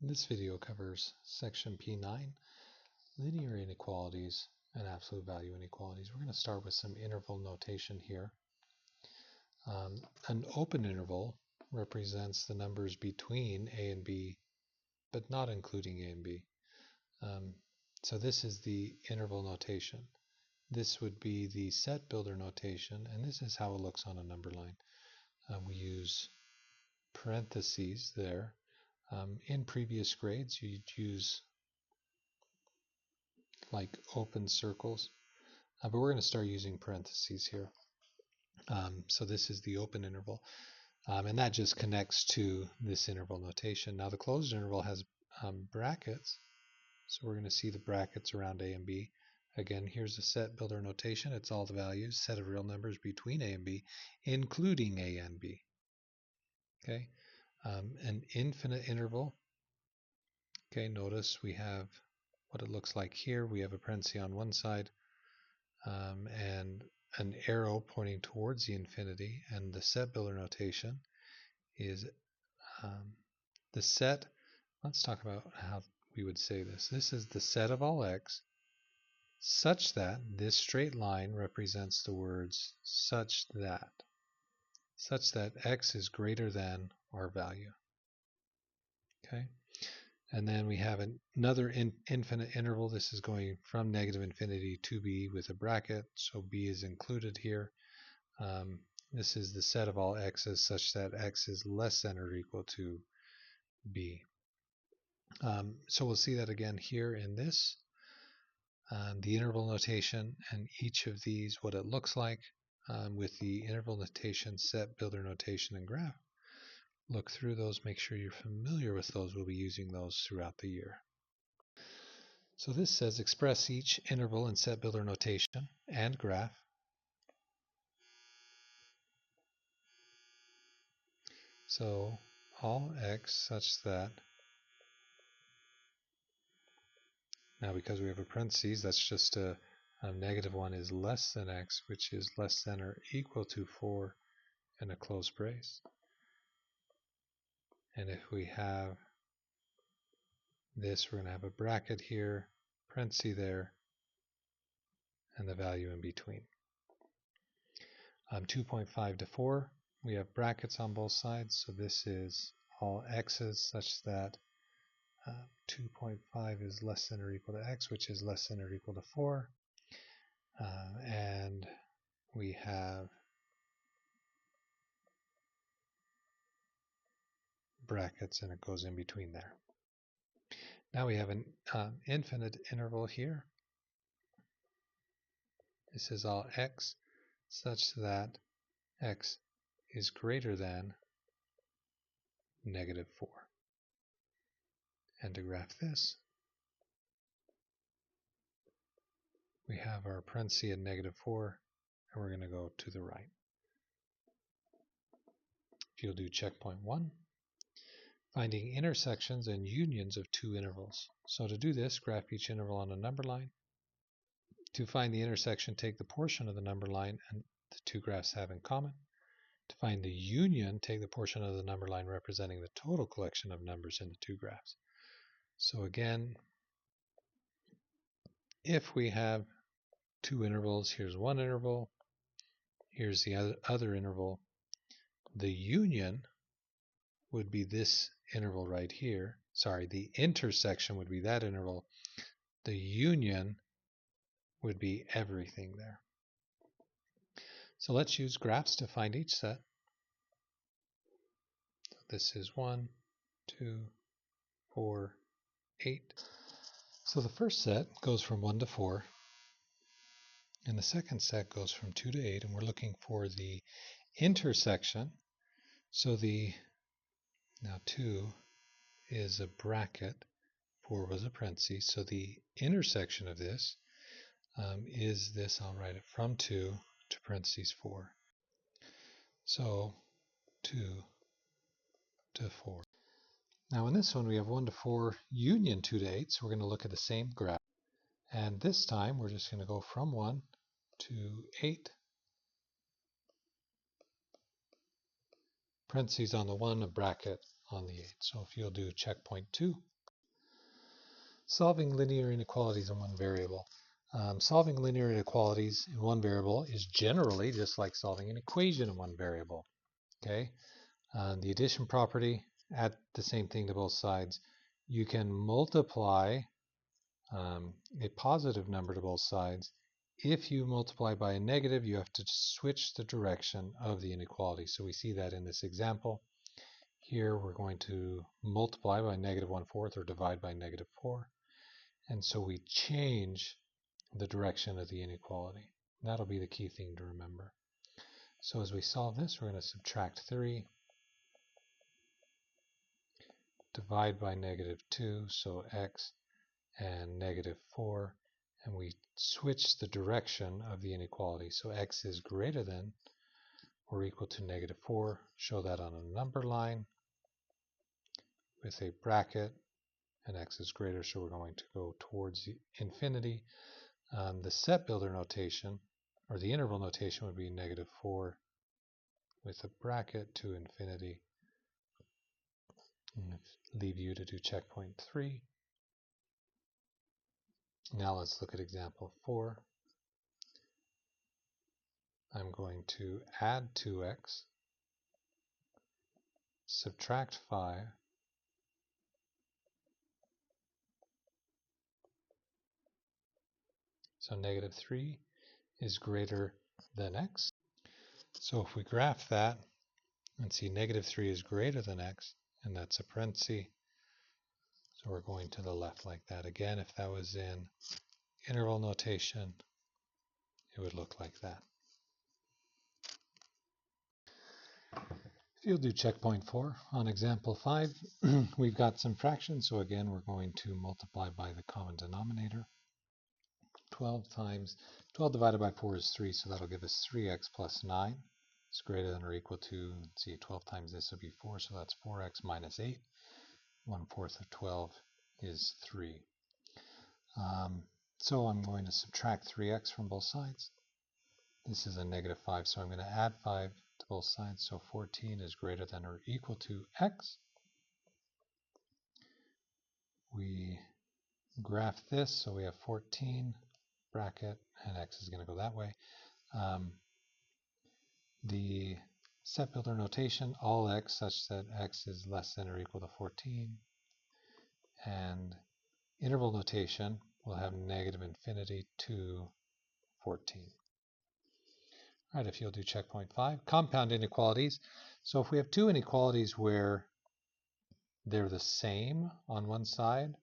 This video covers section P9, linear inequalities and absolute value inequalities. We're going to start with some interval notation here. An open interval represents the numbers between A and B, but not including A and B. So this is the interval notation. This would be the set builder notation, and this is how it looks on a number line. We use parentheses there. In previous grades, you'd use like open circles, but we're going to start using parentheses here. So this is the open interval, and that just connects to this interval notation. Now the closed interval has brackets, so we're going to see the brackets around A and B. Again, here's a set builder notation. It's all the values, set of real numbers between A and B, including A and B. Okay, an infinite interval. Okay, notice we have what it looks like here. We have a parenthesis on one side and an arrow pointing towards the infinity, and the set builder notation is the set. Let's talk about how we would say this. This is the set of all x such that this straight line represents the words such that x is greater than our value. Okay, and then we have another infinite interval. This is going from negative infinity to b with a bracket, so b is included here. This is the set of all x's such that x is less than or equal to b. So we'll see that again here in this. The interval notation and each of these, what it looks like with the interval notation, set builder notation, and graph. Look through those, make sure you're familiar with those. We'll be using those throughout the year. So this says express each interval in set builder notation and graph. So all x such that, now because we have a parentheses, that's just a negative 1 is less than x, which is less than or equal to 4 in a closed brace. And if we have this, we're going to have a bracket here, parenthesis there, and the value in between. 2.5 to 4, we have brackets on both sides, so this is all x's such that 2.5 is less than or equal to x, which is less than or equal to 4. And we have brackets, and it goes in between there. Now we have an infinite interval here. This is all x such that x is greater than negative 4. And to graph this, we have our parenthesis at negative 4, and we're going to go to the right. If you'll do checkpoint 1, finding intersections and unions of two intervals. So to do this, graph each interval on a number line. To find the intersection, take the portion of the number line and the two graphs have in common. To find the union, take the portion of the number line representing the total collection of numbers in the two graphs. So again, if we have two intervals, here's one interval, here's the other interval, the union would be this interval right here. Sorry, the intersection would be that interval. The union would be everything there. So let's use graphs to find each set. This is 1, 2, 4, 8. So the first set goes from 1 to 4, and the second set goes from 2 to 8, and we're looking for the intersection. So now 2 is a bracket, 4 was a parenthesis, so the intersection of this is this. I'll write it from 2 to parentheses 4. So 2 to 4. Now in this one we have 1 to 4 union 2 to 8, so we're going to look at the same graph. And this time we're just going to go from 1 to 8. Parentheses on the 1, a bracket on the 8. So if you'll do checkpoint 2, Solving linear inequalities in one variable. Solving linear inequalities in one variable is generally just like solving an equation in one variable. Okay, the addition property, add the same thing to both sides. You can multiply a positive number to both sides. If you multiply by a negative, you have to switch the direction of the inequality. So we see that in this example. Here we're going to multiply by negative 1/4 or divide by negative 4. And so we change the direction of the inequality. That'll be the key thing to remember. So as we solve this, we're going to subtract 3, divide by negative 2, so x, and negative 4, and we switch the direction of the inequality. So x is greater than or equal to negative 4. Show that on a number line with a bracket, and x is greater, so we're going to go towards infinity. The set builder notation, or the interval notation, would be negative 4 with a bracket to infinity. And leave you to do checkpoint 3. Now let's look at example 4. I'm going to add 2x, subtract 5, so negative 3 is greater than x. So if we graph that and see negative 3 is greater than x, and that's a parenthesis, so we're going to the left like that. Again, if that was in interval notation, it would look like that. If you'll do checkpoint 4 on example 5, we've got some fractions, so again we're going to multiply by the common denominator. 12 divided by 4 is 3, so that'll give us 3x plus 9. It's greater than or equal to, let's see, 12 times this would be 4, so that's 4x minus 8. 1/4 of 12 is 3. So I'm going to subtract 3x from both sides. This is a negative 5, so I'm going to add 5 to both sides, so 14 is greater than or equal to x. We graph this, so we have 14, bracket, and x is going to go that way. The set builder notation, all x such that x is less than or equal to 14. And interval notation will have negative infinity to 14. All right, if you'll do checkpoint 5, compound inequalities. So if we have two inequalities where they're the same on one side,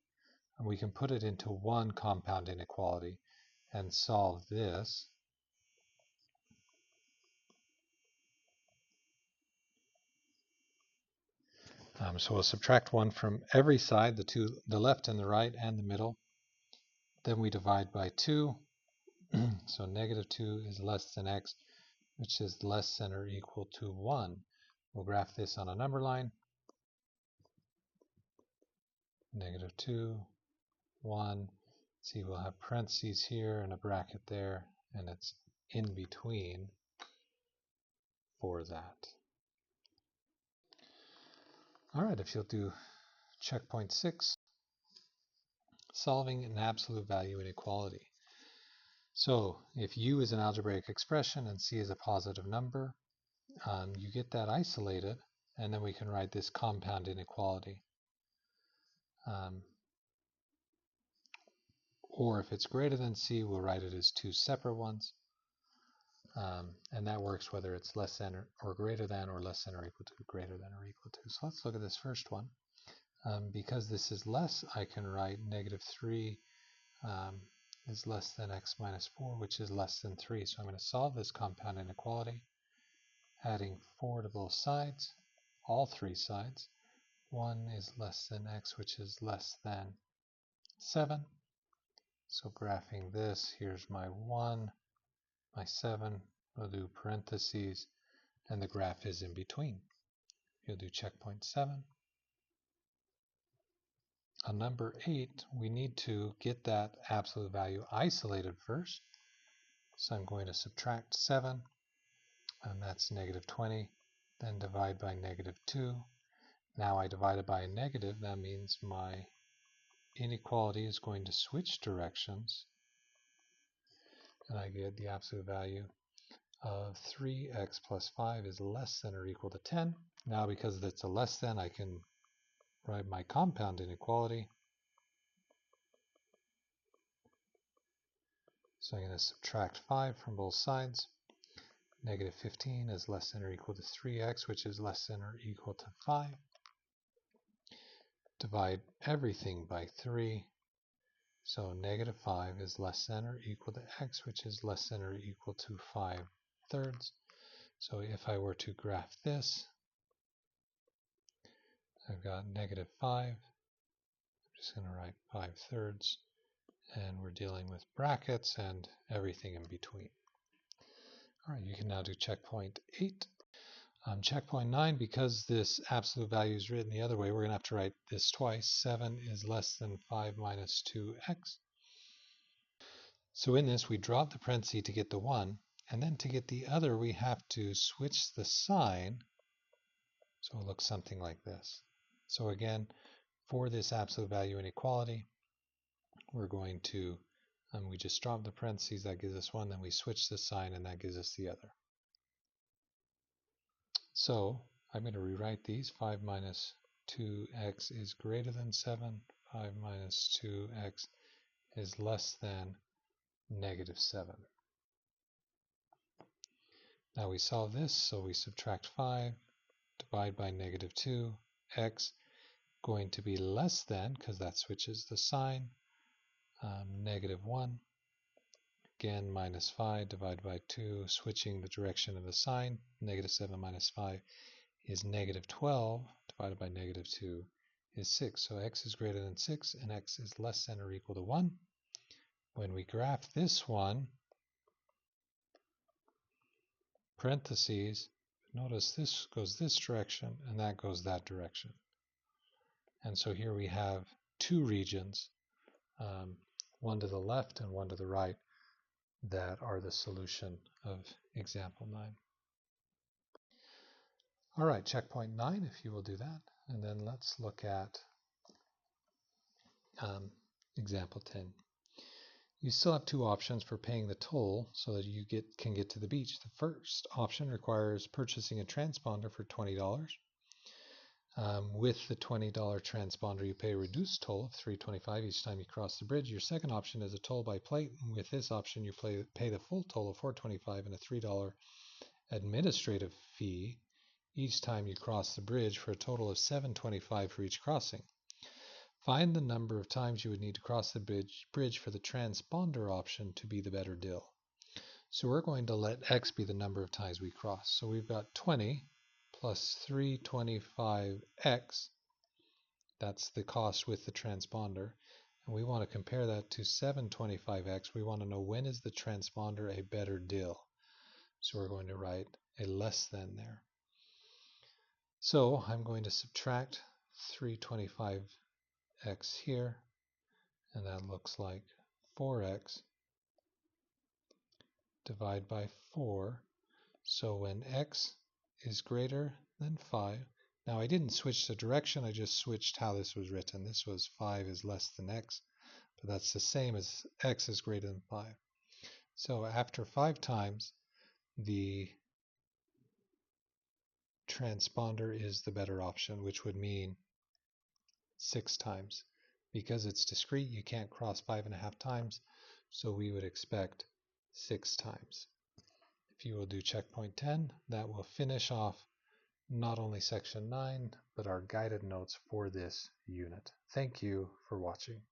and we can put it into one compound inequality and solve this. So we'll subtract 1 from every side, the left and the right and the middle. Then we divide by 2. So negative 2 is less than x, which is less than or equal to 1. We'll graph this on a number line. Negative 2, 1. See, we'll have parentheses here and a bracket there, and it's in between for that. All right, if you'll do checkpoint 6, solving an absolute value inequality. So if u is an algebraic expression and c is a positive number, you get that isolated, and then we can write this compound inequality. Or if it's greater than c, we'll write it as two separate ones. And that works whether it's less than or greater than, or less than or equal to, greater than or equal to. So let's look at this first one. Because this is less, I can write negative 3 is less than x minus 4, which is less than 3. So I'm going to solve this compound inequality, adding 4 to both sides, all three sides. 1 is less than x, which is less than 7. So graphing this, here's my 1, my 7, we'll do parentheses, and the graph is in between. You'll do checkpoint 7. On number 8, we need to get that absolute value isolated first. So I'm going to subtract 7, and that's negative 20, then divide by negative 2. Now I divided by a negative, that means my inequality is going to switch directions, and I get the absolute value of 3x plus 5 is less than or equal to 10. Now, because it's a less than, I can write my compound inequality. So I'm going to subtract 5 from both sides. Negative 15 is less than or equal to 3x, which is less than or equal to 5. Divide everything by 3. So negative 5 is less than or equal to x, which is less than or equal to 5/3. So if I were to graph this, I've got negative 5. I'm just going to write 5/3. And we're dealing with brackets and everything in between. All right, you can now do checkpoint 8. Checkpoint 9, because this absolute value is written the other way, we're going to have to write this twice. 7 is less than 5 minus 2x. So in this, we drop the parenthesis to get the 1, and then to get the other, we have to switch the sign, so it looks something like this. So again, for this absolute value inequality, we're going to, we just drop the parentheses, that gives us 1, then we switch the sign, and that gives us the other. So I'm going to rewrite these. 5 minus 2x is greater than 7. 5 minus 2x is less than negative 7. Now we solve this, so we subtract 5, divide by negative 2, x going to be less than, because that switches the sign, negative 1. Again, minus 5 divided by 2, switching the direction of the sign. Negative 7 minus 5 is negative 12 divided by negative 2 is 6. So x is greater than 6 and x is less than or equal to 1. When we graph this one, parentheses, notice this goes this direction and that goes that direction. And so here we have two regions, one to the left and one to the right, that are the solution of example 9. All right, checkpoint 9, if you will do that. And then let's look at example 10. You still have two options for paying the toll so that you can get to the beach. The first option requires purchasing a transponder for $20. With the $20 transponder, you pay a reduced toll of $3.25 each time you cross the bridge. Your second option is a toll by plate. With this option, you pay the full toll of $4.25 and a $3 administrative fee each time you cross the bridge, for a total of $7.25 for each crossing. Find the number of times you would need to cross the bridge for the transponder option to be the better deal. So we're going to let x be the number of times we cross. So we've got 20 plus 325x. That's the cost with the transponder. And we want to compare that to 725x. We want to know, when is the transponder a better deal? So we're going to write a less than there. So I'm going to subtract 325x here, and that looks like 4x. Divide by 4. So when x is greater than 5, now I didn't switch the direction, I just switched how this was written. This was 5 is less than x, but that's the same as x is greater than 5. So after 5 times, the transponder is the better option, which would mean 6 times. Because it's discrete, you can't cross 5.5 times, so we would expect 6 times. If you will do checkpoint 10, that will finish off not only section 9, but our guided notes for this unit. Thank you for watching.